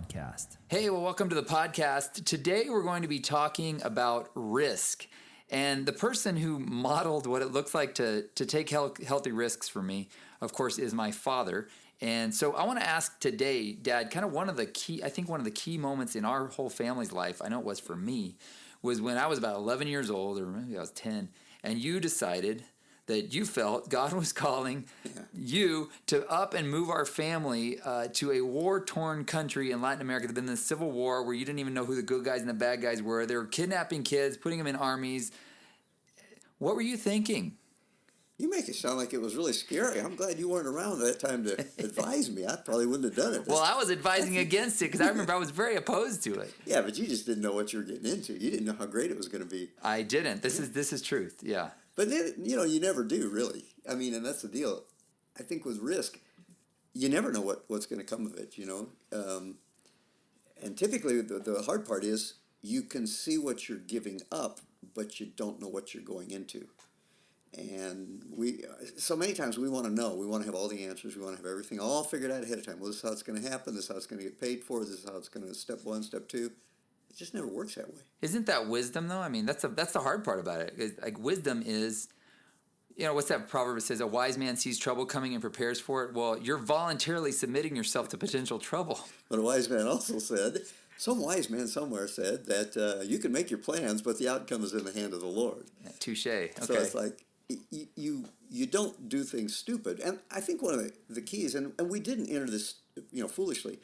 podcast. Hey, well, welcome to the podcast. Today we're going to be talking about risk. And the person who modeled what it looks like to take healthy risks for me, of course, is my father. And so I want to ask today, Dad, kind of one of the key moments in our whole family's life, I know it was for me, was when I was about 11 years old, or maybe I was 10, and you decided that you felt God was calling you to up and move our family to a war-torn country in Latin America. There'd been this civil war where you didn't even know who the good guys and the bad guys were. They were kidnapping kids, putting them in armies. What were you thinking? You make it sound like it was really scary. I'm glad you weren't around at that time to advise me. I probably wouldn't have done it. Well, I was advising against it because I remember I was very opposed to it. Yeah, but you just didn't know what you were getting into. You didn't know how great it was going to be. I didn't. This is truth. Yeah. But then, you never do, really. I mean, and that's the deal. I think with risk, you never know what's going to come of it, And typically, the hard part is you can see what you're giving up, but you don't know what you're going into. And so many times we want to know. We want to have all the answers. We want to have everything all figured out ahead of time. Well, this is how it's going to happen. This is how it's going to get paid for. This is how it's going to step one, step two. It just never works that way. Isn't that wisdom, though? I mean, that's the hard part about it. Like, wisdom is, what's that proverb that says, a wise man sees trouble coming and prepares for it? Well, you're voluntarily submitting yourself to potential trouble. But a wise man also said, some wise man somewhere said that you can make your plans, but the outcome is in the hand of the Lord. Yeah, touche. Okay. So it's like, you don't do things stupid. And I think one of the keys, and we didn't enter this, foolishly,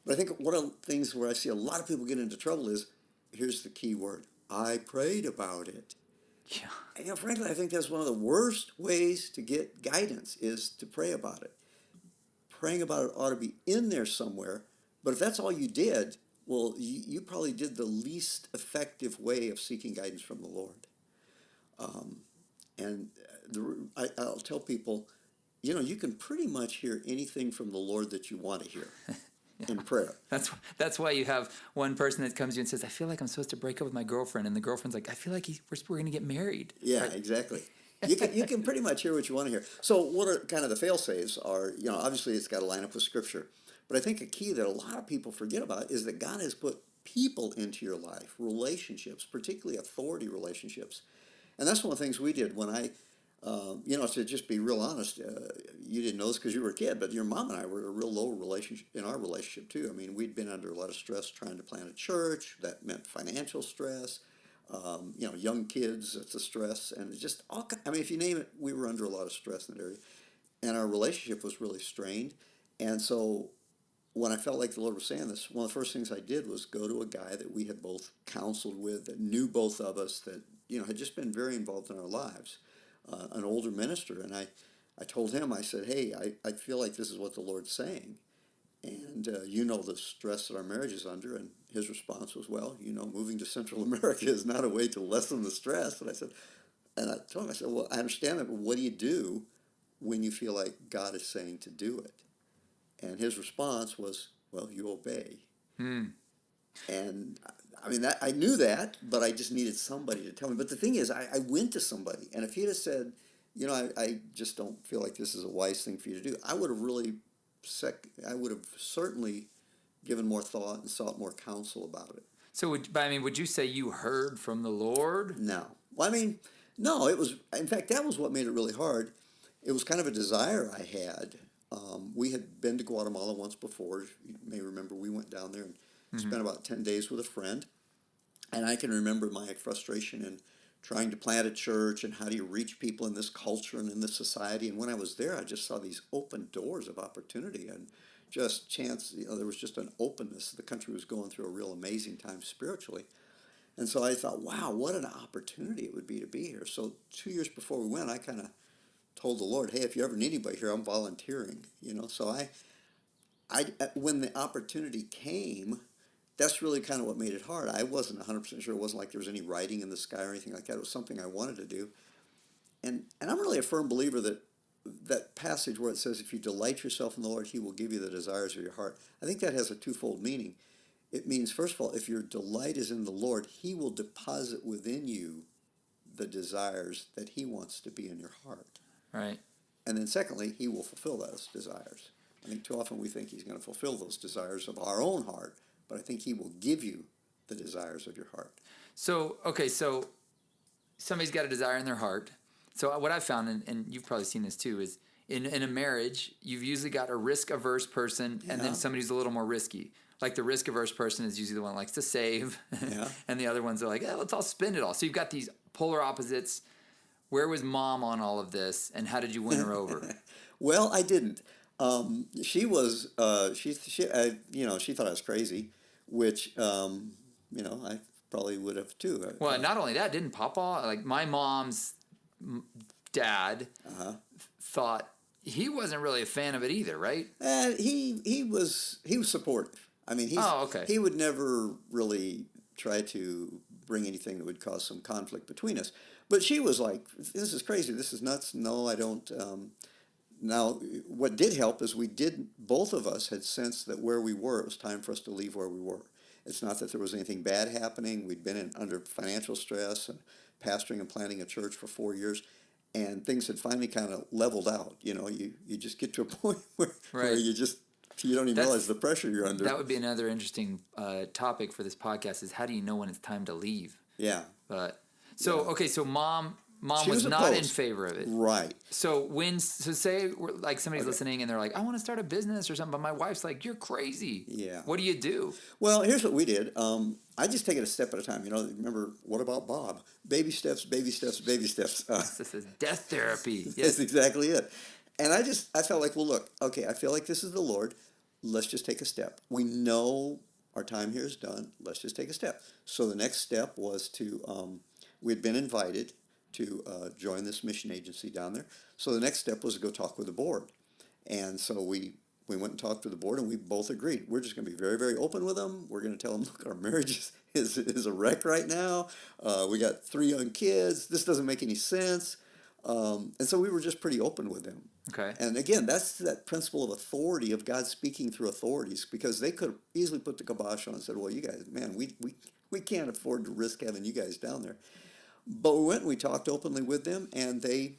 but I think one of the things where I see a lot of people get into trouble is, here's the key word, I prayed about it. Yeah. And, frankly, I think that's one of the worst ways to get guidance is to pray about it. Praying about it ought to be in there somewhere, but if that's all you did, well, you probably did the least effective way of seeking guidance from the Lord. I'll tell people, you can pretty much hear anything from the Lord that you want to hear in prayer. That's why you have one person that comes to you and says, I feel like I'm supposed to break up with my girlfriend. And the girlfriend's like, I feel like we're going to get married. Yeah, right? Exactly. You can pretty much hear what you want to hear. So what are kind of the fail-safes are, obviously it's got to line up with Scripture. But I think a key that a lot of people forget about is that God has put people into your life, relationships, particularly authority relationships. And that's one of the things we did when to just be real honest, you didn't know this because you were a kid, but your mom and I were a real low relationship in our relationship too. I mean, we'd been under a lot of stress trying to plant a church. That meant financial stress. Young kids, it's a stress. And just if you name it, we were under a lot of stress in that area. And our relationship was really strained. And so when I felt like the Lord was saying this, one of the first things I did was go to a guy that we had both counseled with, that knew both of us, that had just been very involved in our lives, an older minister. And I told him, I said, hey, I feel like this is what the Lord's saying. And the stress that our marriage is under. And his response was, well, moving to Central America is not a way to lessen the stress. And I told him, I said, well, I understand that, but what do you do when you feel like God is saying to do it? And his response was, well, you obey. And I knew that, but I just needed somebody to tell me. But the thing is, I went to somebody. And if he'd have said, I just don't feel like this is a wise thing for you to do, I would have certainly given more thought and sought more counsel about it. So, would you say you heard from the Lord? No. Well, no, in fact, that was what made it really hard. It was kind of a desire I had. We had been to Guatemala once before. You may remember we went down there and spent about 10 days with a friend. And I can remember my frustration in trying to plant a church and how do you reach people in this culture and in this society. And when I was there, I just saw these open doors of opportunity and just chance. There was just an openness. The country was going through a real amazing time spiritually. And so I thought, wow, what an opportunity it would be to be here. So 2 years before we went, I kind of told the Lord, hey, if you ever need anybody here, I'm volunteering. So when the opportunity came, that's really kind of what made it hard. I wasn't 100% sure. It wasn't like there was any writing in the sky or anything like that. It was something I wanted to do. And I'm really a firm believer that passage where it says, if you delight yourself in the Lord, he will give you the desires of your heart. I think that has a twofold meaning. It means, first of all, if your delight is in the Lord, he will deposit within you the desires that he wants to be in your heart. Right. And then secondly, he will fulfill those desires. I think too often we think he's going to fulfill those desires of our own heart, but I think he will give you the desires of your heart. So, okay, so somebody's got a desire in their heart. So what I've found, and you've probably seen this too, is in a marriage, you've usually got a risk-averse person and then somebody who's a little more risky. Like the risk-averse person is usually the one that likes to save, and the other ones are like, let's all spend it all. So you've got these polar opposites. Where was Mom on all of this, and how did you win her over? Well, I didn't. She was, she thought I was crazy, which, I probably would have too. Well, not only that, didn't Papa, like my mom's dad, thought he wasn't really a fan of it either, right? He was supportive. I mean, he would never really try to bring anything that would cause some conflict between us. But she was like, "This is crazy. This is nuts. No, I don't." Now, what did help is both of us had sensed that where we were, it was time for us to leave where we were. It's not that there was anything bad happening. We'd been under financial stress and pastoring and planting a church for 4 years, and things had finally kind of leveled out. You just get to a point where you don't even realize the pressure you're under. That would be another interesting topic for this podcast is how do you know when it's time to leave? Yeah. So Mom was not in favor of it. Right. So say like somebody's listening and they're like, I want to start a business or something, but my wife's like, you're crazy. Yeah. What do you do? Well, here's what we did. I just take it a step at a time. Remember, what about Bob? Baby steps, baby steps, baby steps. This is death therapy. Yes. That's exactly it. And I felt like, well, look, okay, I feel like this is the Lord. Let's just take a step. We know our time here is done. Let's just take a step. So the next step was we'd been invited to join this mission agency down there. So the next step was to go talk with the board. And so we went and talked to the board, and we both agreed. We're just going to be very, very open with them. We're going to tell them, look, our marriage is a wreck right now. We got 3 young kids. This doesn't make any sense. And so we were just pretty open with them. Okay. And again, that's that principle of authority, of God speaking through authorities, because they could easily put the kibosh on and said, well, you guys, man, we can't afford to risk having you guys down there. But we went and we talked openly with them, and they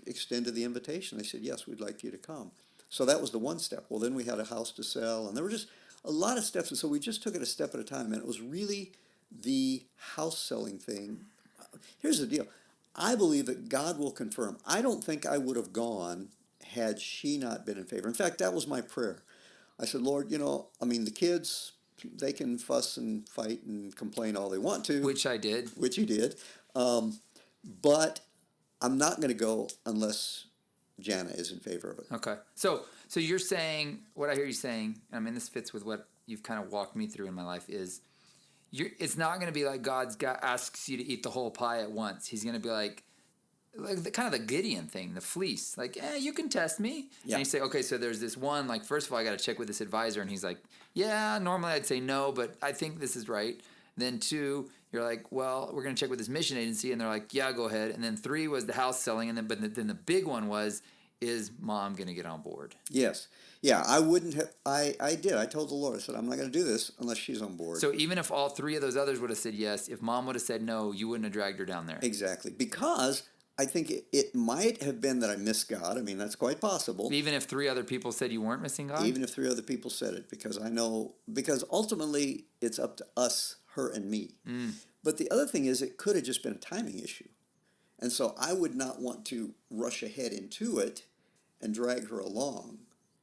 extended the invitation. They said, yes, we'd like you to come. So that was the one step. Well, then we had a house to sell, and there were just a lot of steps. And so we just took it a step at a time, and it was really the house selling thing. Here's the deal. I believe that God will confirm. I don't think I would have gone had she not been in favor. In fact, that was my prayer. I said, Lord, the kids, they can fuss and fight and complain all they want to. Which I did. Which you did. But I'm not going to go unless Jana is in favor of it. Okay. So you're saying, what I hear you saying, this fits with what you've kind of walked me through in my life, is it's not going to be like asks you to eat the whole pie at once. He's going to be like kind of the Gideon thing, the fleece. Like, you can test me. Yeah. And you say, okay, so there's this one, like, first of all, I got to check with this advisor. And he's like, yeah, normally I'd say no, but I think this is right. Then 2, you're like, well, we're going to check with this mission agency. And they're like, yeah, go ahead. And then 3 was the house selling. And then the big one was, is Mom going to get on board? Yes. Yeah, I wouldn't have. I did. I told the Lord, I said, I'm not going to do this unless she's on board. So even if all 3 of those others would have said yes, if Mom would have said no, you wouldn't have dragged her down there. Because I think it might have been that I missed God. That's quite possible. Even if 3 other people said you weren't missing God? Even if 3 other people said it, because ultimately it's up to us, her and me. But the other thing is, it could have just been a timing issue. And so I would not want to rush ahead into it and drag her along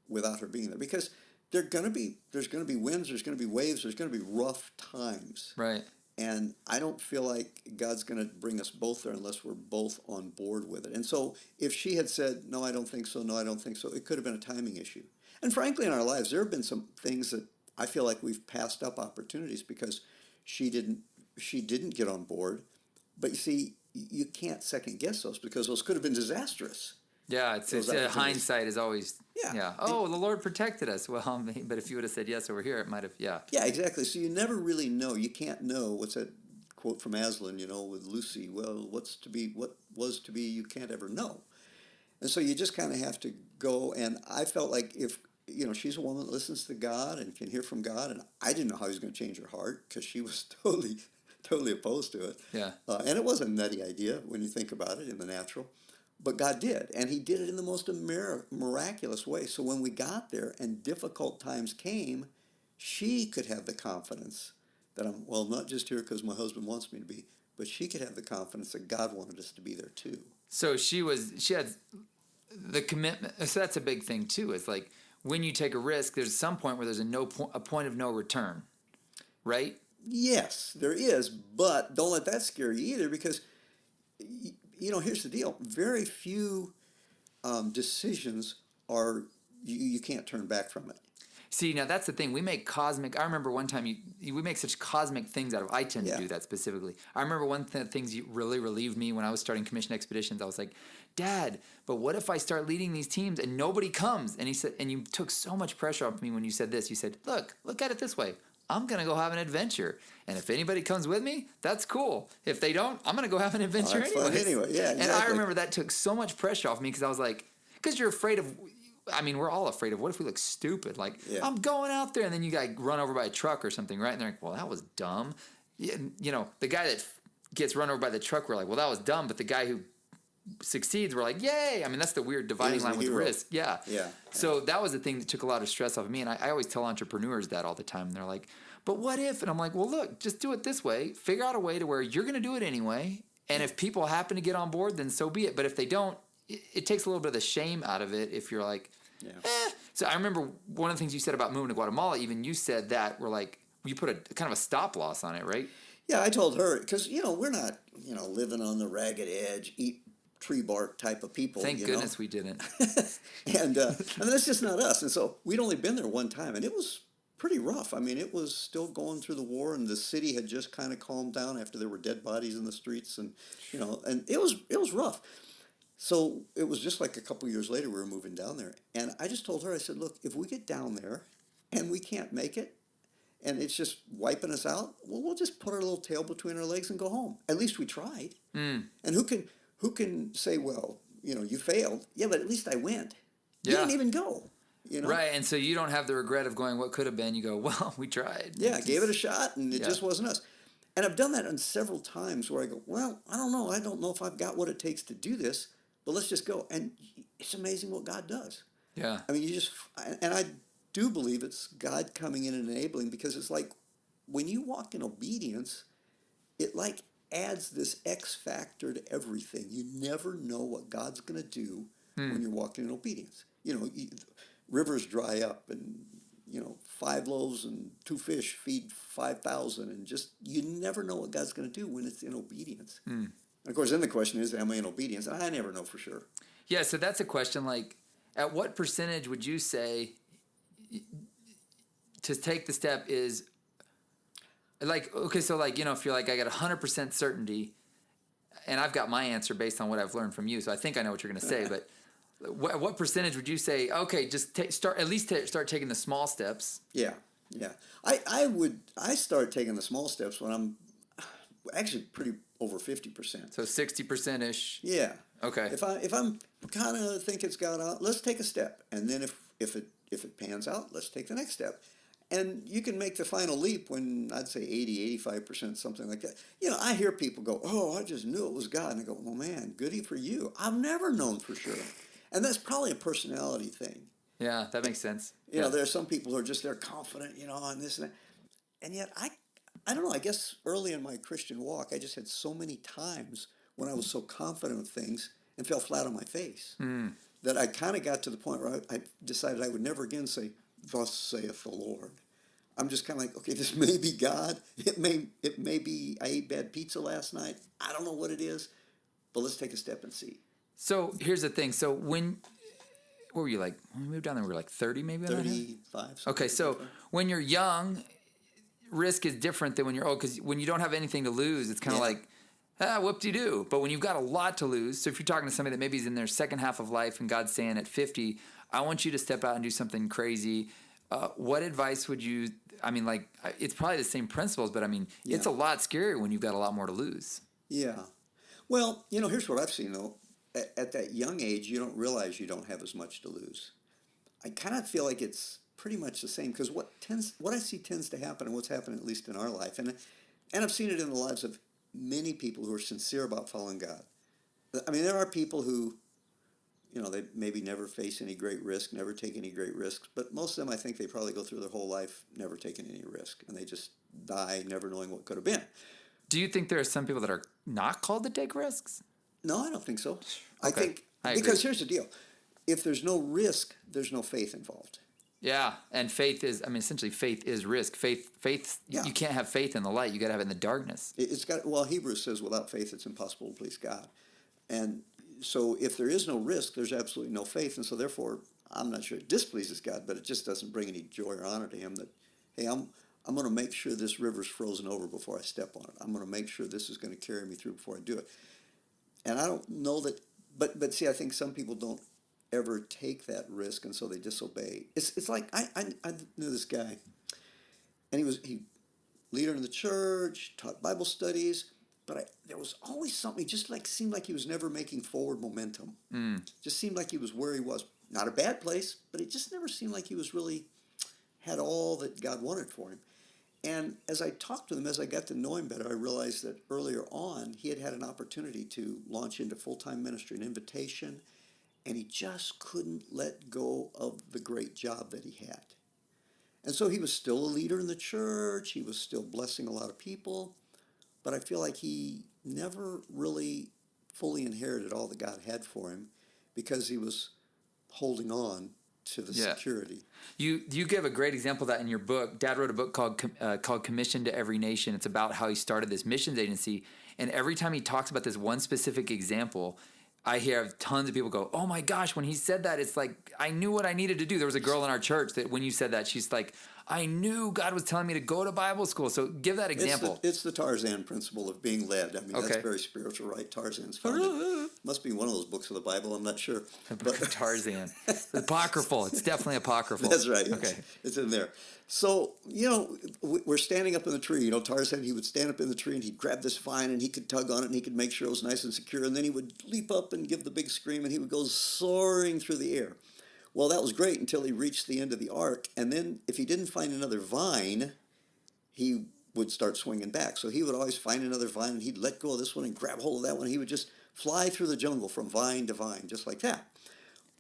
without her being there, because there's going to be winds, there's going to be waves, there's going to be rough times. Right. And I don't feel like God's going to bring us both there unless we're both on board with it. And so if she had said, no, I don't think so, no, I don't think so, it could have been a timing issue. And frankly, in our lives, there have been some things that I feel like we've passed up opportunities because she didn't get on board. But you see, you can't second guess those, because those could have been disastrous. Yeah, it's hindsight is always, oh, the Lord protected us. Well, but if you would have said yes over here, it might have, Yeah, exactly. So you never really know. You can't know. What's that quote from Aslan, with Lucy? Well, what was to be, you can't ever know. And so you just kind of have to go. And I felt like if, she's a woman that listens to God and can hear from God. And I didn't know how he was going to change her heart, because she was totally opposed to it. Yeah. And it was a nutty idea when you think about it in the natural. But God did, and he did it in the most miraculous way. So when we got there and difficult times came, she could have the confidence that I'm, well, not just here because my husband wants me to be, but she could have the confidence that God wanted us to be there too. So she had the commitment. So that's a big thing too. It's like when you take a risk, there's some point where there's a point of no return, right? Yes, there is, but don't let that scare you either, because here's the deal: very few decisions are you can't turn back from it. See, now that's the thing. We make cosmic. I remember one time we make such cosmic things out of. I tend to do that specifically. I remember one of the things you really relieved me when I was starting commission expeditions. I was like, Dad, but what if I start leading these teams and nobody comes? And he said, and you took so much pressure off me when you said this. You said, look at it this way. I'm going to go have an adventure. And if anybody comes with me, that's cool. If they don't, I'm going to go have an adventure anyway. Yeah, exactly. And I remember that took so much pressure off me because I was like, because you're afraid of, I mean, we're all afraid of what if we look stupid? Like, I'm going out there and then you got run over by a truck or something, right? And they're like, well, that was dumb. The guy that gets run over by the truck, we're like, well, that was dumb. But the guy who succeeds, we're like, yay. I mean, that's the weird dividing line with risk. Yeah. So that was the thing that took a lot of stress off of me. And I always tell entrepreneurs that all the time. And they're like, but what if? And I'm like, well, look, just do it this way. Figure out a way to where you're going to do it anyway. And if people happen to get on board, then so be it. But if they don't, it takes a little bit of the shame out of it if you're like, So I remember one of the things you said about moving to Guatemala, even you said that, we're like, you put a kind of a stop loss on it, right? Yeah, I told her, because, we're not, living on the ragged edge, eat tree bark type of people. Thank goodness we didn't. And that's just not us. And so we'd only been there one time, and it was pretty rough. I mean, it was still going through the war, and the city had just kind of calmed down after there were dead bodies in the streets, and and it was rough. So it was just like a couple years later we were moving down there, and I just told her, I said, look, if we get down there and we can't make it, and it's just wiping us out, well, we'll just put our little tail between our legs and go home. At least we tried. And who can say, well, you failed? Yeah, but at least I went. You didn't even go. Right, and so you don't have the regret of going, what could have been. You go, well, we tried. Yeah, I gave it a shot, and it just wasn't us. And I've done that on several times where I go, well, I don't know. I don't know if I've got what it takes to do this, but let's just go. And it's amazing what God does. Yeah. I mean, and I do believe it's God coming in and enabling, because it's like when you walk in obedience, it like adds this X factor to everything. You never know what God's going to do when you're walking in obedience. Rivers dry up, and 5 loaves and 2 fish feed 5,000, and just you never know what God's going to do when it's in obedience. And of course, then the question is, am I in obedience? And I never know for sure. Yeah, so that's a question. Like, at what percentage would you say to take the step is like, okay, so like, if you're like, I got 100% certainty, and I've got my answer based on what I've learned from you, so I think I know what you're going to say, but what percentage would you say, okay, just start taking the small steps? Yeah. I start taking the small steps when I'm actually pretty over 50%. So 60%-ish. Yeah. Okay. If I'm kind of think it's got out, let's take a step, and then if it pans out, let's take the next step. And you can make the final leap when I'd say 80, 85%, something like that. I hear people go, oh, I just knew it was God. And I go, well, man, goody for you. I've never known for sure. And that's probably a personality thing. Yeah, that makes sense. There are some people who are just, they're confident, and this and that. And yet, I don't know, I guess early in my Christian walk, I just had so many times when I was so confident of things and fell flat on my face that I kind of got to the point where I decided I would never again say, thus saith the Lord. I'm just kind of like, okay, this may be God. It may be I ate bad pizza last night. I don't know what it is, but let's take a step and see. So here's the thing. So what were you like? When we moved down there, we were like 30 maybe? 35. Okay, so when you're young, risk is different than when you're old, because when you don't have anything to lose, it's kind of like, whoop-de-doo. But when you've got a lot to lose, so if you're talking to somebody that maybe is in their second half of life and God's saying at 50, I want you to step out and do something crazy, what advice would you, it's probably the same principles, but it's a lot scarier when you've got a lot more to lose. Yeah. Well, here's what I've seen, though. At that young age, you don't realize you don't have as much to lose. I kind of feel like it's pretty much the same, because what I see tends to happen, and what's happened at least in our life, and I've seen it in the lives of many people who are sincere about following God. There are people who they maybe never face any great risk, never take any great risks. But most of them, I think they probably go through their whole life never taking any risk, and they just die never knowing what could have been. Do you think there are some people that are not called to take risks? No, I don't think so. I Okay, think I because agree. here's the deal: if there's no risk, there's no faith involved. Yeah, and faith is, I mean, essentially faith is risk. Faith, Yeah. you can't have faith in the light. You got to have it in the darkness. It's got, well, Hebrews says without faith it's impossible to please God. And so if there is no risk, there's absolutely no faith. And so therefore, I'm not sure it displeases God, but it just doesn't bring any joy or honor to him that, hey, I'm going to make sure this river's frozen over before I step on it. I'm going to make sure this is going to carry me through before I do it. And I don't know that, but see, I think some people don't ever take that risk, and so they disobey. It's like I knew this guy, and he leader in the church, taught Bible studies, but there was always something. He just seemed like he was never making forward momentum. Just seemed like he was where he was. Not a bad place, but it just never seemed like he was really had all that God wanted for him. And as I talked to him, as I got to know him better, I realized that earlier on he had an opportunity to launch into full-time ministry, an invitation, and he just couldn't let go of the great job that he had. And so he was still a leader in the church, he was still blessing a lot of people, but I feel like he never really fully inherited all that God had for him because he was holding on to the Yeah. security. You give a great example of that in your book. Dad wrote a book called Commission to Every Nation. It's about how he started this missions agency, and every time he talks about this one specific example, I hear tons of people go, "Oh my gosh!" When he said that, it's like I knew what I needed to do. There was a girl in our church that when you said that, she's like, "I knew God was telling me to go to Bible school." So give that example. It's the Tarzan principle of being led. I mean, Okay. that's very spiritual, right? Tarzan's found it. Must be one of those books of the Bible. I'm not sure. The book of Tarzan. It's apocryphal. It's definitely apocryphal. That's right. Okay. It's in there. So, we're standing up in the tree. Tarzan, he would stand up in the tree and he'd grab this vine and he could tug on it and he could make sure it was nice and secure. And then he would leap up and give the big scream and he would go soaring through the air. Well, that was great until he reached the end of the arc. And then if he didn't find another vine, he would start swinging back. So he would always find another vine and he'd let go of this one and grab hold of that one. He would just fly through the jungle from vine to vine, just like that.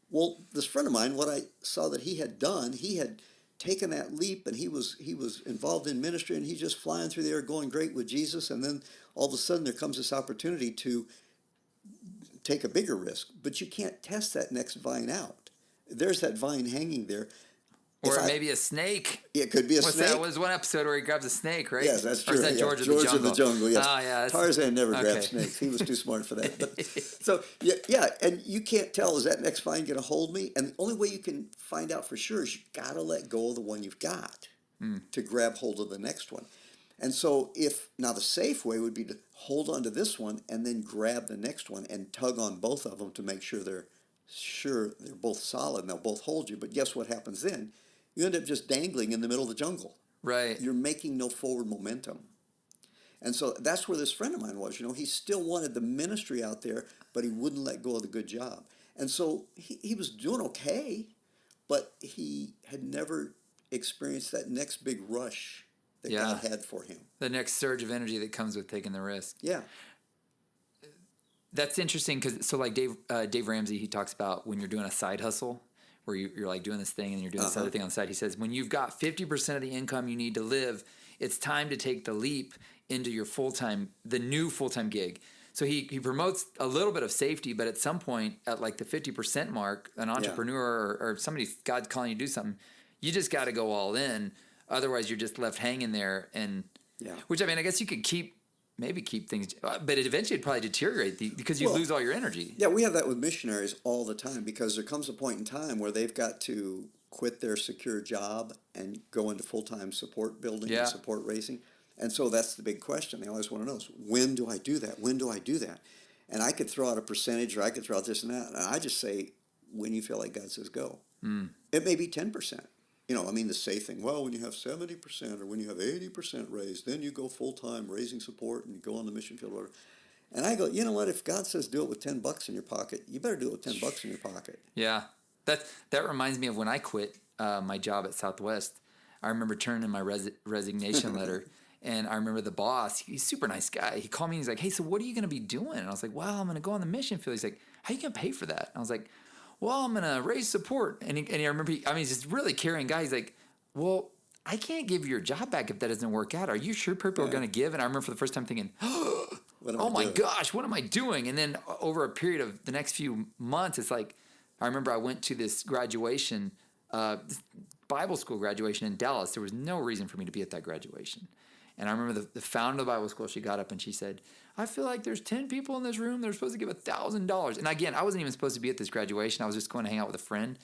Well, this friend of mine, what I saw that he had done, he had taken that leap and he was involved in ministry and he's just flying through the air going great with Jesus. And then all of a sudden there comes this opportunity to take a bigger risk. But you can't test that next vine out. There's that vine hanging there. Or maybe a snake. It could be a snake. That was one episode where he grabs a snake, right? Yes, that's true. Or is that George of the Jungle? George of the Jungle, yes. Oh, yeah. Tarzan never grabbed snakes. He was too smart for that. But, so, yeah, and you can't tell, is that next vine going to hold me? And the only way you can find out for sure is you got to let go of the one you've got to grab hold of the next one. And so now the safe way would be to hold on to this one and then grab the next one and tug on both of them to make sure they're both solid and they'll both hold you. But guess what happens then? You end up just dangling in the middle of the jungle. Right. You're making no forward momentum. And so that's where this friend of mine was. He still wanted the ministry out there, but he wouldn't let go of the good job. And so he was doing okay, but he had never experienced that next big rush that God had for him. The next surge of energy that comes with taking the risk. Yeah. That's interesting because, like Dave Ramsey, he talks about when you're doing a side hustle, where you're like doing this thing and you're doing this other thing on the side. He says, when you've got 50% of the income you need to live, it's time to take the leap into your the new full-time gig. So he promotes a little bit of safety, but at some point at like the 50% mark, an entrepreneur or somebody, God's calling you to do something, you just got to go all in. Otherwise you're just left hanging there. Which, I mean, I guess you could keep things, but eventually it'd probably deteriorate because you lose all your energy. Yeah, we have that with missionaries all the time because there comes a point in time where they've got to quit their secure job and go into full-time support building and support raising. And so that's the big question. They always want to know is, when do I do that? When do I do that? And I could throw out a percentage or I could throw out this and that. And I just say, when you feel like God says go. It may be 10%. The safe thing, well, when you have 70% or when you have 80% raised, then you go full-time raising support and you go on the mission field. Whatever. And I go, you know what? If God says do it with $10 in your pocket, you better do it with $10 in your pocket. Yeah. That reminds me of when I quit my job at Southwest. I remember turning in my resignation letter, and I remember the boss, he's a super nice guy. He called me and he's like, hey, so what are you going to be doing? And I was like, well, I'm going to go on the mission field. He's like, how are you going to pay for that? And I was like, well, I'm going to raise support. And I remember, he's just really caring guy. He's like, well, I can't give you your job back if that doesn't work out. Are you sure people are going to give? And I remember for the first time thinking, What am oh I my doing? gosh, what am I doing? And then over a period of the next few months, it's like, I remember I went to this graduation, this Bible school graduation in Dallas. There was no reason for me to be at that graduation. And I remember the founder of the Bible school, she got up and she said, I feel like there's 10 people in this room that are supposed to give $1,000. And again, I wasn't even supposed to be at this graduation. I was just going to hang out with a friend.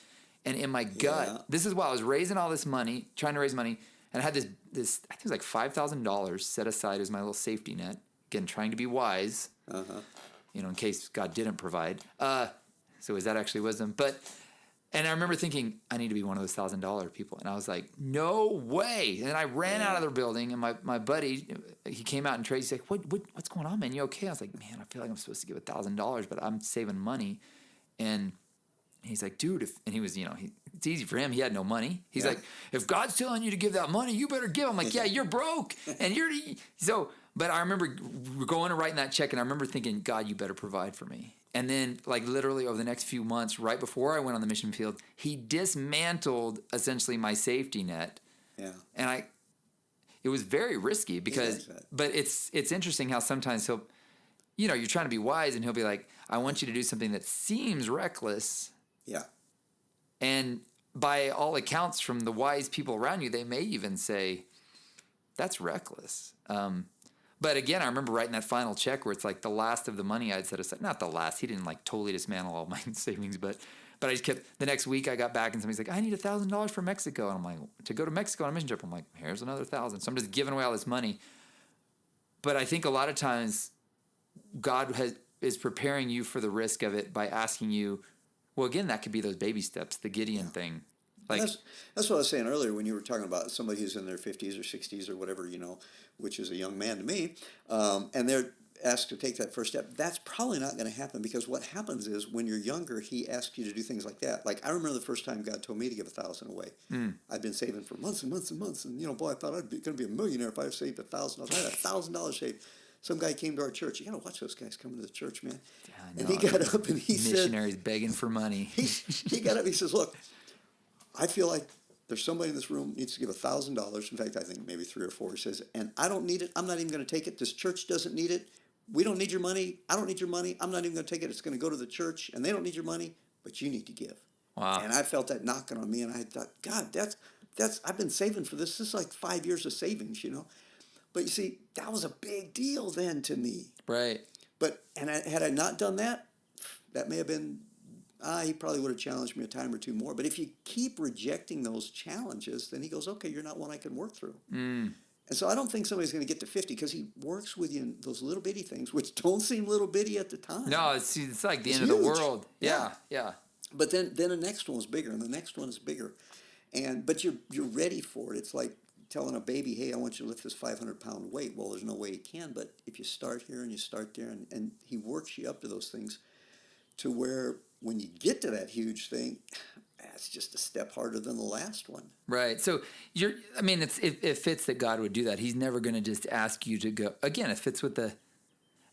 And in my gut, this is why I was raising all this money, trying to raise money. And I had this I think it was like $5,000 set aside as my little safety net. Again, trying to be wise, in case God didn't provide. So is that actually wisdom? And I remember thinking, I need to be one of those $1,000 people. And I was like, no way. And then I ran out of the building, and my buddy, he came out and Tracy's like, what's going on, man? You okay? I was like, man, I feel like I'm supposed to give $1,000, but I'm saving money. And he's like, dude, and he was, it's easy for him. He had no money. He's like, if God's telling you to give that money, you better give. I'm like, yeah, you're broke. And but I remember going and writing that check, and I remember thinking, God, you better provide for me. And then, like, literally over the next few months, right before I went on the mission field, he dismantled essentially my safety net. Yeah. And it was very risky because, but it's interesting how sometimes he'll, you're trying to be wise, and he'll be like, I want you to do something that seems reckless. Yeah. And by all accounts from the wise people around you, they may even say, that's reckless. But again, I remember writing that final check where it's like the last of the money I'd set aside. Not the last. He didn't like totally dismantle all my savings, but I just kept. The next week I got back and somebody's like, I need $1,000 for Mexico, and I'm like, to go to Mexico on a mission trip. I'm like, here's another 1,000. So I'm just giving away all this money. But I think a lot of times God is preparing you for the risk of it by asking you. Well, again, that could be those baby steps, the Gideon thing. Like that's what I was saying earlier when you were talking about somebody who's in their 50s or 60s or whatever, which is a young man to me, and they're asked to take that first step. That's probably not going to happen, because what happens is when you're younger, he asks you to do things like that. Like, I remember the first time God told me to give 1,000 away. I'd been saving for months and months and months, and boy, I thought I'd be going to be a millionaire if I saved $1,000. I had $1,000 saved. Some guy came to our church. You got to watch those guys coming to the church, man. And he got up and he said, missionaries begging for money. he got up. He says, look, I feel like there's somebody in this room needs to give $1,000. In fact, I think maybe 3 or 4. He says, and I don't need it. I'm not even going to take it. This church doesn't need it. We don't need your money. I don't need your money. I'm not even going to take it. It's going to go to the church, and they don't need your money, but you need to give. Wow. And I felt that knocking on me, and I thought, God, that's I've been saving for this. This is like 5 years of savings, But you see, that was a big deal then to me. Right. But had I not done that, that may have been. He probably would have challenged me a time or two more. But if you keep rejecting those challenges, then he goes, okay, you're not one I can work through. And so I don't think somebody's going to get to 50, because he works with you in those little bitty things, which don't seem little bitty at the time. No, it's like the end of the world. Yeah. But then the next one's bigger, and the next one is bigger. But you're ready for it. It's like telling a baby, hey, I want you to lift this 500-pound weight. Well, there's no way he can, but if you start here and you start there, and he works you up to those things to where when you get to that huge thing, that's just a step harder than the last one. Right. So it fits that God would do that. He's never going to just ask you to go. Again, it fits with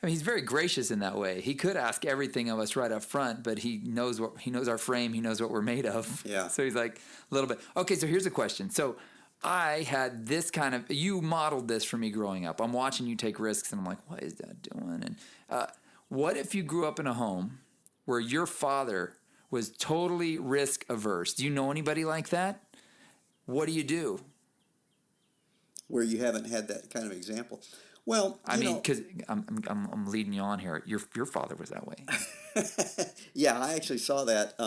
he's very gracious in that way. He could ask everything of us right up front, but he knows our frame. He knows what we're made of. Yeah. So he's like a little bit. Okay. So here's a question. So I had this you modeled this for me growing up. I'm watching you take risks, and I'm like, what is that doing? And what if you grew up in a home where your father was totally risk averse? Do you know anybody like that? What do you do? Where you haven't had that kind of example. Well, because I'm leading you on here. Your father was that way. Yeah, I actually saw that.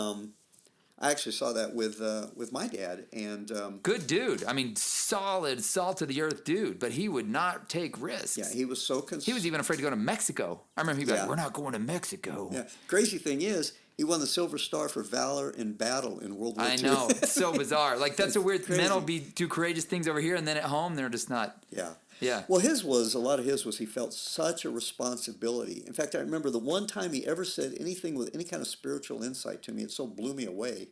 With my dad, and good dude. Solid, salt of the earth dude. But he would not take risks. Yeah, he was so He was even afraid to go to Mexico. I remember he'd be like, "We're not going to Mexico." Yeah. Crazy thing is, he won the Silver Star for valor in battle in World War II. I know, it's so bizarre. Like, that's a weird. Men will do courageous things over here, and then at home they're just not. Yeah. Yeah. Well, a lot of his was he felt such a responsibility. In fact, I remember the one time he ever said anything with any kind of spiritual insight to me. It so blew me away.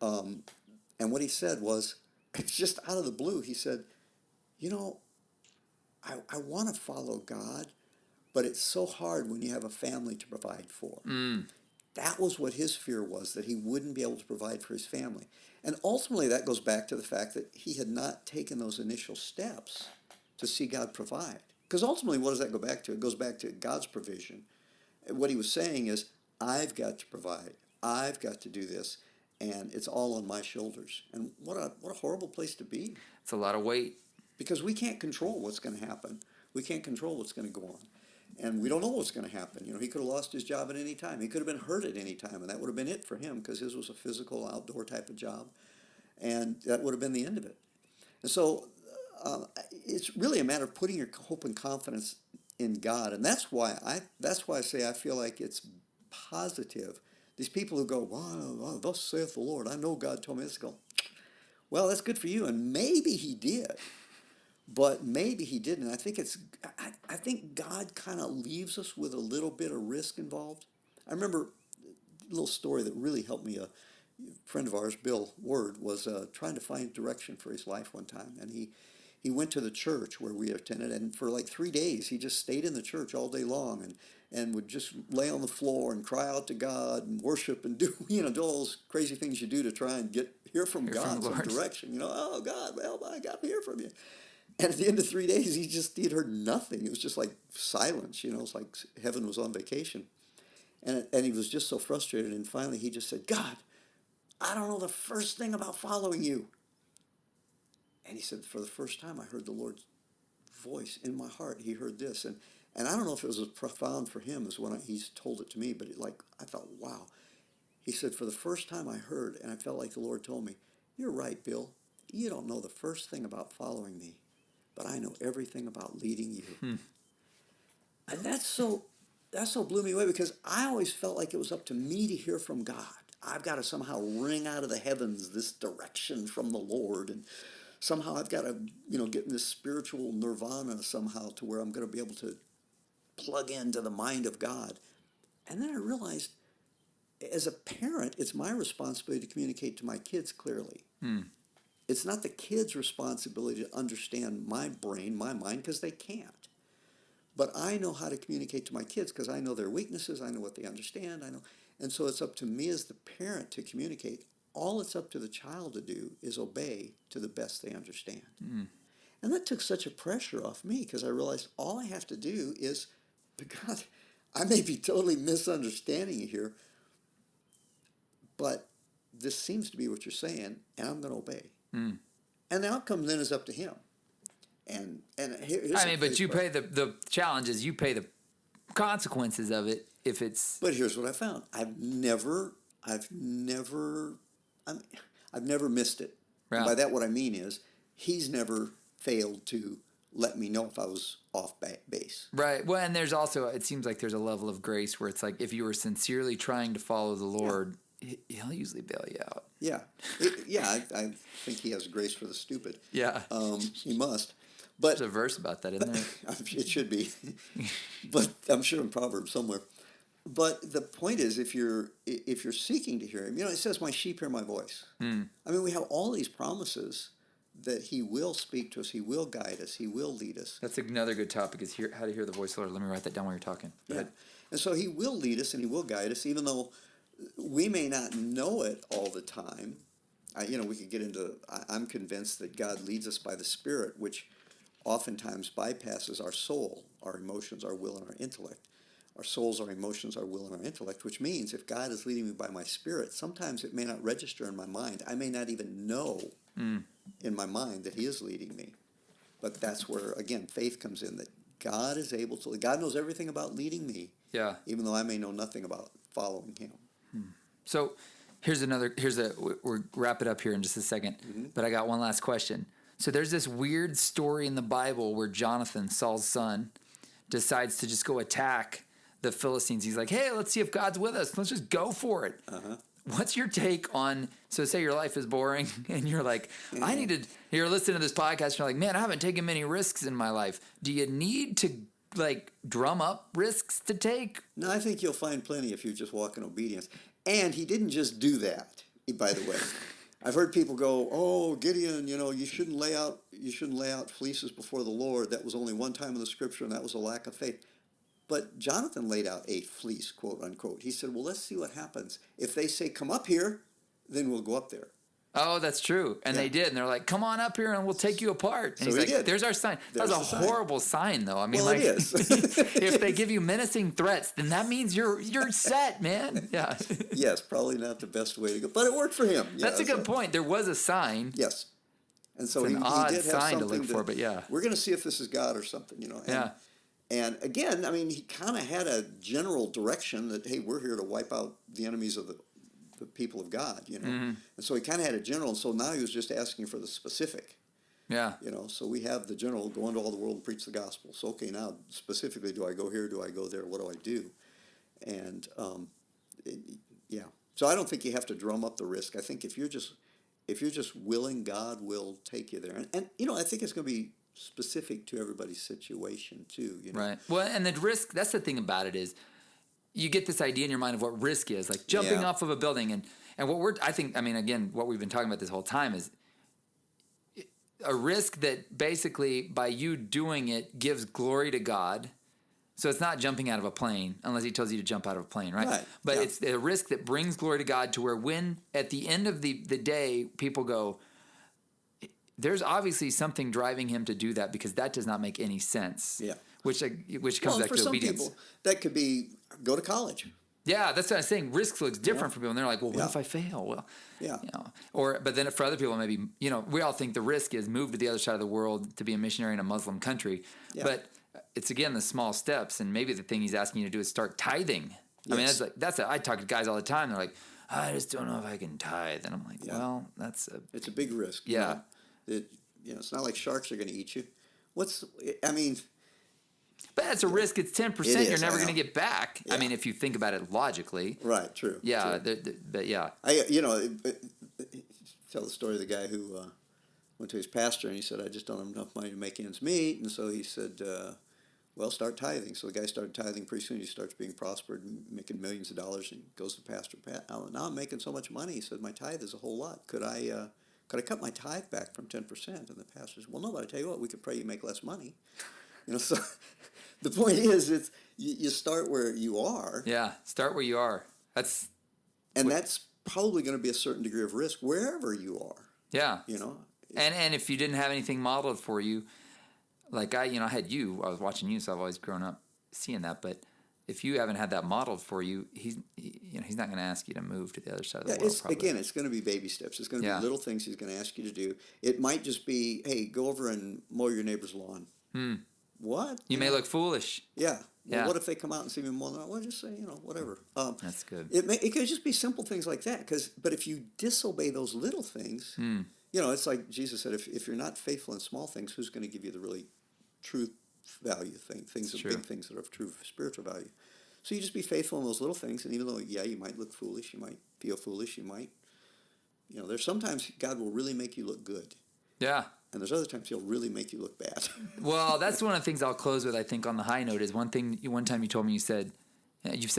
And what he said was, it's just out of the blue. He said, I want to follow God, but it's so hard when you have a family to provide for. that was what his fear was, that he wouldn't be able to provide for his family. And ultimately, that goes back to the fact that he had not taken those initial steps to see God provide. Because ultimately, what does that go back to? It goes back to God's provision. And what he was saying is, I've got to provide. I've got to do this. And it's all on my shoulders. And what a horrible place to be. It's a lot of weight. Because we can't control what's going to happen. We can't control what's going to go on. And we don't know what's going to happen. You know, he could have lost his job at any time. He could have been hurt at any time, and that would have been it for him, because his was a physical, outdoor type of job. And that would have been the end of it. And so it's really a matter of putting your hope and confidence in God. And that's why I say I feel like it's positive. These people who go, wow, thus saith the Lord, I know God told me this. Go, well, that's good for you, and maybe he did. But maybe he didn't. I think God kind of leaves us with a little bit of risk involved. I remember a little story that really helped me. A friend of ours, Bill Ward, was trying to find direction for his life one time. And he went to the church where we attended, and for like 3 days, he just stayed in the church all day long and would just lay on the floor and cry out to God and worship and do all those crazy things you do to try and hear from God, some direction. Oh, God, well, I got to hear from you. And at the end of 3 days, he had heard nothing. It was just like silence, It's like heaven was on vacation. And he was just so frustrated. And finally, he just said, God, I don't know the first thing about following you. And he said, for the first time, I heard the Lord's voice in my heart. He heard this. And I don't know if it was as profound for him as when he's told it to me, but I thought, wow. He said, for the first time I heard, and I felt like the Lord told me, you're right, Bill. You don't know the first thing about following me, but I know everything about leading you. And that so blew me away, because I always felt like it was up to me to hear from God. I've got to somehow wring out of the heavens this direction from the Lord, and somehow I've got to, get in this spiritual nirvana somehow to where I'm going to be able to plug into the mind of God. And then I realized, as a parent, it's my responsibility to communicate to my kids clearly. It's not the kids' responsibility to understand my brain, my mind, because they can't. But I know how to communicate to my kids because I know their weaknesses, I know what they understand, I know. And so it's up to me as the parent to communicate. All it's up to the child to do is obey to the best they understand. And that took such a pressure off me, because I realized all I have to do is, God, I may be totally misunderstanding you here, but this seems to be what you're saying, and I'm going to obey. And the outcome then is up to him. And here's but you pay the challenge is you pay the consequences of it if it's. But here's what I found: I've never missed it. Right. And by that, what I mean is he's never failed to let me know if I was off base. Right. Well, and there's also, it seems like there's a level of grace where it's like if you were sincerely trying to follow the Lord. Yeah. He'll usually bail you out. Yeah. I think he has grace for the stupid. Yeah. He must. But there's a verse about that, isn't there? It should be. But I'm sure in Proverbs somewhere. But the point is, if you're seeking to hear him, it says, my sheep hear my voice. I mean, we have all these promises that he will speak to us, he will guide us, he will lead us. That's another good topic, is how to hear the voice of the Lord. Let me write that down while you're talking. Go ahead. And so he will lead us and he will guide us, even though we may not know it all the time. We could get into, I'm convinced that God leads us by the Spirit, which oftentimes bypasses our soul, our emotions, our will, and our intellect. Our souls, our emotions, our will, and our intellect, which means if God is leading me by my Spirit, sometimes it may not register in my mind. I may not even know in my mind that he is leading me. But that's where, again, faith comes in, that God is able to, God knows everything about leading me, even though I may know nothing about following him. So we'll wrap it up here in just a second, but I got one last question. So there's this weird story in the Bible where Jonathan, Saul's son, decides to just go attack the Philistines. He's like, hey, let's see if God's with us. Let's just go for it. What's your take on, so say your life is boring and you're like, you're listening to this podcast and you're like, man, I haven't taken many risks in my life. Do you need to drum up risks to take? No, I think you'll find plenty if you just walk in obedience. And he didn't just do that, by the way. I've heard people go, oh, Gideon, you shouldn't lay out fleeces before the Lord. That was only one time in the scripture, and that was a lack of faith. But Jonathan laid out a fleece, quote unquote. He said, well, let's see what happens. If they say, come up here, then we'll go up there. Oh, that's true. And Yeah. they did. And they're like, come on up here and we'll take you apart. And So he's he like, did. there's our sign. There's That was the a sign. horrible sign, though. I mean, Well, like, it is. if they give you menacing threats, then that means you're set, man. Yeah. Yes, probably not the best way to go, but it worked for him. That's a good point. There was a sign. Yes. And so It's he an odd did have sign to something look for, but yeah. We're going to see if this is God or something, you know. And, Yeah. And again, I mean, he kind of had a general direction that, hey, we're here to wipe out the enemies of the people of God, you know. Mm-hmm. And so he kind of had a general, and so now he was just asking for the specific, Yeah. you know. So we have the general go into all the world and preach the gospel. So, okay, now specifically, do I go here? Do I go there? What do I do? And, yeah. So I don't think you have to drum up the risk. I think if you're just willing, God will take you there. And you know, I think it's going to be specific to everybody's situation too, you know. Right. Well, and the risk, that's the thing about it is you get this idea in your mind of what risk is, like jumping Yeah. off of a building. And what again, what we've been talking about this whole time is a risk that basically by you doing it gives glory to God. So it's not jumping out of a plane unless he tells you to jump out of a plane, right? Right, But yeah. it's a risk that brings glory to God to where when at the end of the day, people go, there's obviously something driving him to do that because that does not make any sense. Yeah. Which comes Well, back for to some obedience. people, that could be go to college. Yeah, that's what I'm saying. Risk looks different Yeah. for people, and they're like, "Well, what Yeah. if I fail?" Well, Yeah. you know, but then for other people, maybe we all think the risk is move to the other side of the world to be a missionary in a Muslim country, Yeah. but it's again the small steps, and maybe the thing he's asking you to do is start tithing. I mean, Yes. I talk to guys all the time. They're like, "I just don't know if I can tithe," and I'm like, Yeah. "Well, that's It's a big risk. you Yeah. know. It's not like sharks are going to eat you. I mean, but that's a risk. It's 10%. It You're is, never I going to know. get back. I Yeah. mean, if you think about it logically. right, true. Yeah, true. but yeah. Tell the story of the guy who went to his pastor and he said, I just don't have enough money to make ends meet. And so he said, well, start tithing. So the guy started tithing. Pretty soon he starts being prospered and making millions of dollars and goes to Pastor Pat. Now I'm making so much money. He said, my tithe is a whole lot. Could I cut my tithe back from 10%? And the pastor said, well, no, but I tell you what, we could pray you make less money. So the point is, you start where you are. Yeah, start where you are. That's Probably going to be a certain degree of risk wherever you are. yeah. You know. And if you didn't have anything modeled for you, like I had you, I was watching you, so I've always grown up seeing that. But if you haven't had that modeled for you, he's not going to ask you to move to the other side of the world. Probably. It's going to be baby steps. It's going to Yeah. be little things he's going to ask you to do. It might just be, hey, go over and mow your neighbor's lawn. What? You may look foolish. Yeah. Well, Yeah. what if they come out and see me mowing the lawn? Well, just say, whatever. That's good. It could just be simple things like that. But if you disobey those little things, it's like Jesus said, if you're not faithful in small things, who's going to give you the really true value things, True. big things that are of true spiritual value? So you just be faithful in those little things, and even though, you might look foolish, you might feel foolish, you might, there's sometimes God will really make you look good, Yeah. and there's other times He'll really make you look bad. Well, that's one of the things I'll close with, I think, on the high note is one time you told me, you've said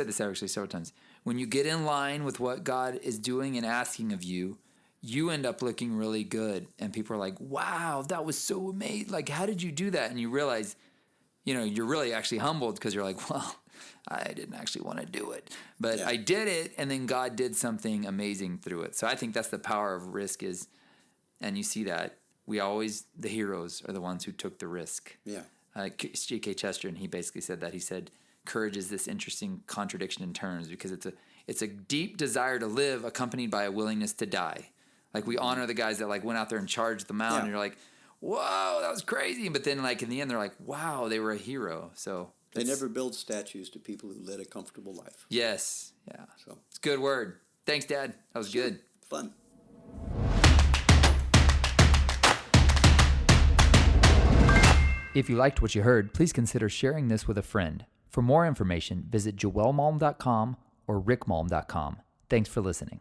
this actually several times, when you get in line with what God is doing and asking of you, you end up looking really good. And people are like, wow, that was so amazing. Like, how did you do that? And you realize, you're really actually humbled because you're like, well, I didn't actually want to do it. But Yeah. I did it, and then God did something amazing through it. So I think that's the power of risk and you see that. The heroes are the ones who took the risk. Yeah. G.K. Chesterton, he basically said that. He said, courage is this interesting contradiction in terms because it's a deep desire to live accompanied by a willingness to die. Like we honor the guys that went out there and charged the mountain. Yeah. And you're like, whoa, that was crazy. But then in the end, they're like, wow, they were a hero. So They never build statues to people who led a comfortable life. yes, yeah. So It's a good word. Thanks, Dad. That was good. Fun. If you liked what you heard, please consider sharing this with a friend. For more information, visit joelmalm.com or rickmalm.com. Thanks for listening.